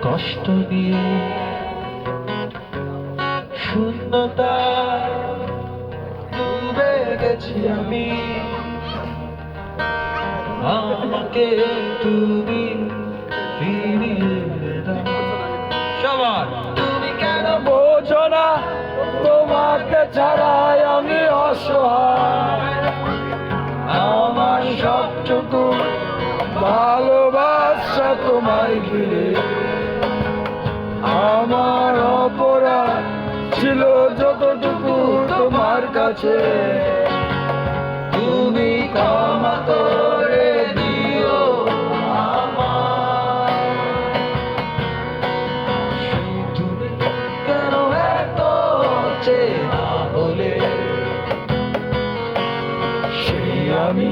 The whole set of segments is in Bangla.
কষ্ট দিয়ে শূন্যতায় ডুবে গেছি আমি। আমাকে তুমি ফিরিয়ে দাও। সবার তুমি কেন বোঝো না তোমাকে ছাড়াই আমি অসহায়। আমার সবটুকু ভালোবাসা তোমায় ঘিরে। আমার অপরাধ ছিল যতটুকু তোমার কাছে, তুমি ক্ষমা করে দিও আমায়। সেই তুমি কেন এত চেনা হলে, সেই আমি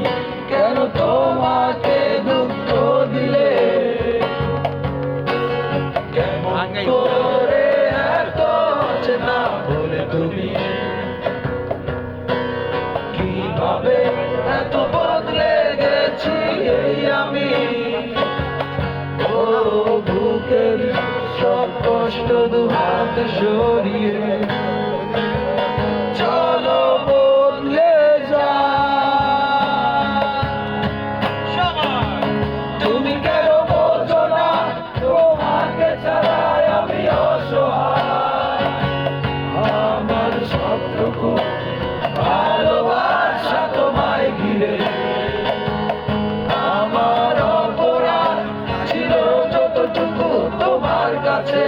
কেন তোমাকে দুঃখ দিলে। কেমন করে এত চেনা হলে তুমি, কিভাবে এত বদলে গেছি এই আমি। ও বুকের সব কষ্ট দুহাত সরিয়ে চলো বদলে যা। তুমি কেন বোঝো না তোমাকে ছাড়াই আমি অসহায়। আমার সবটুকু ভালোবাসা তোমায় ঘিরে। আমার অপরাধ ছিল যতটুকু তোমার কাছে,